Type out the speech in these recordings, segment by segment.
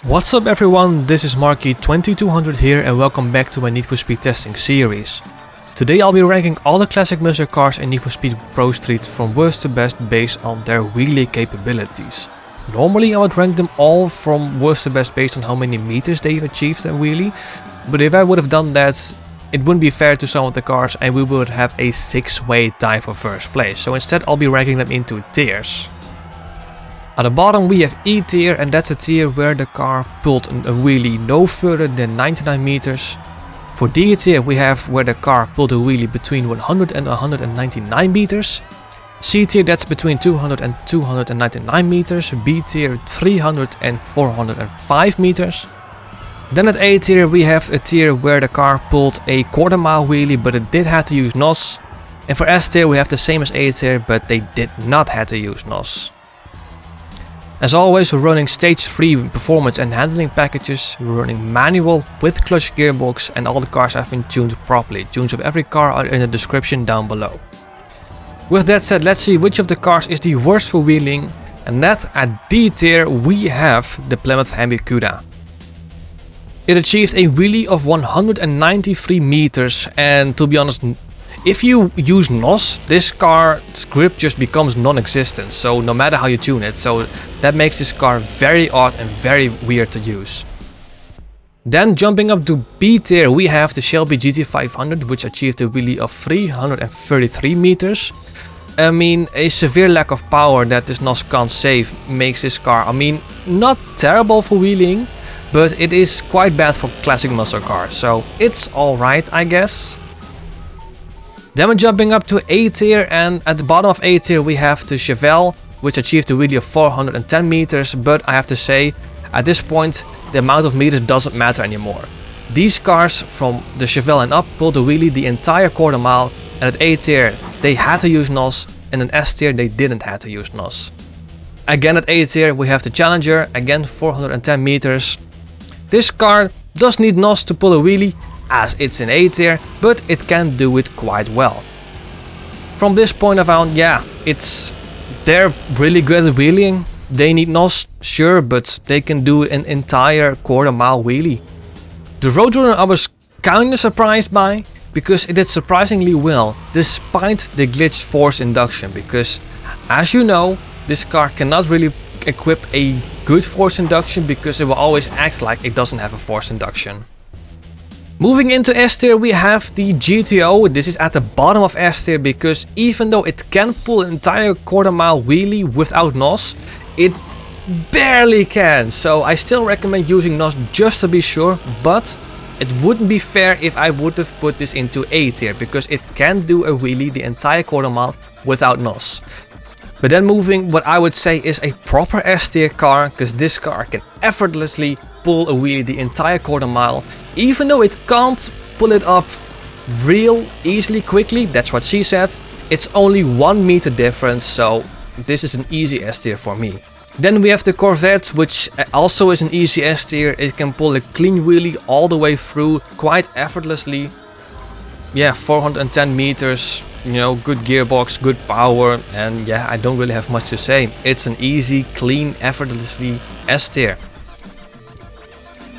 What's up everyone, this is Marky2200 here and welcome back to my Need for Speed testing series. Today I'll be ranking all the classic muscle cars in Need for Speed Pro Street from worst to best based on their wheelie capabilities. Normally I would rank them all from worst to best based on how many meters they've achieved a wheelie, but if I would have done that, it wouldn't be fair to some of the cars and we would have a 6-way tie for first place, so instead I'll be ranking them into tiers. At the bottom we have E tier, and that's a tier where the car pulled a wheelie no further than 99 meters. For D tier we have where the car pulled a wheelie between 100 and 199 meters. C tier, that's between 200 and 299 meters. B tier 300 and 405 meters. Then at A tier we have a tier where the car pulled a quarter-mile wheelie but it did have to use NOS. And for S tier we have the same as A tier but they did not have to use NOS. As always, we're running stage 3 performance and handling packages, we're running manual with clutch gearbox, and all the cars have been tuned properly. Tunes of every car are in the description down below. With that said, let's see which of the cars is the worst for wheeling, and that at D tier we have the Plymouth Hemi-Cuda. It achieved a wheelie of 193 meters, and to be honest, if you use NOS, this car's grip just becomes non-existent, so no matter how you tune it, so that makes this car very odd and very weird to use. Then jumping up to B tier we have the Shelby GT500, which achieved a wheelie of 333 meters. I mean, a severe lack of power that this NOS can't save makes this car, I mean, not terrible for wheeling, but it is quite bad for classic muscle cars, so it's alright I guess. Then we're jumping up to A tier, and at the bottom of A tier we have the Chevelle, which achieved a wheelie of 410 meters, but I have to say, at this point the amount of meters doesn't matter anymore. These cars from the Chevelle and up pulled a wheelie the entire quarter mile, and at A tier they had to use NOS, and in S tier they didn't have to use NOS. Again at A tier we have the Challenger, again 410 meters. This car does need NOS to pull a wheelie, as it's in A tier, but it can do it quite well. From this point of on, yeah, they're really good at wheeling. They need NOS, sure, but they can do an entire quarter-mile wheelie. The Roadrunner I was kinda surprised by, because it did surprisingly well, despite the glitched force induction, because as you know, this car cannot really equip a good force induction because it will always act like it doesn't have a force induction. Moving into S tier we have the GTO. This is at the bottom of S tier because even though it can pull an entire quarter-mile wheelie without NOS, it barely can. So I still recommend using NOS just to be sure, but it wouldn't be fair if I would have put this into A tier because it can do a wheelie the entire quarter-mile without NOS. But then moving what I would say is a proper S tier car, because this car can effortlessly pull a wheelie the entire quarter-mile. Even though it can't pull it up real easily quickly, that's what she said, it's only 1 meter difference, so this is an easy S tier for me. Then we have the Corvette, which also is an easy S tier. It can pull a clean wheelie all the way through quite effortlessly. Yeah, 410 meters, you know, good gearbox, good power, and yeah, I don't really have much to say. It's an easy, clean, effortlessly S tier.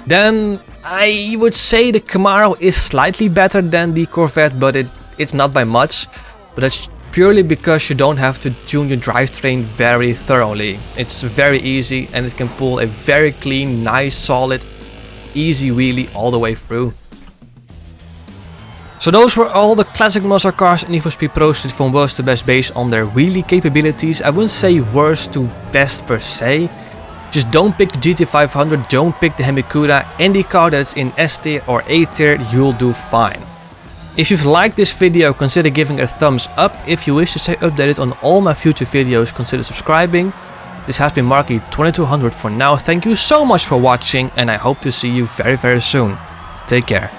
Then I would say the Camaro is slightly better than the Corvette, but it's not by much. But that's purely because you don't have to tune your drivetrain very thoroughly. It's very easy and it can pull a very clean, nice, solid, easy wheelie all the way through. So those were all the classic muscle cars in Need for Speed Pro Street from worst to best based on their wheelie capabilities. I wouldn't say worst to best per se. Just don't pick the GT500, don't pick the Hemi-Cuda. Any car that's in S tier or A tier, you'll do fine. If you've liked this video, consider giving it a thumbs up. If you wish to stay updated on all my future videos, consider subscribing. This has been Marky2200 for now. Thank you so much for watching and I hope to see you very soon. Take care.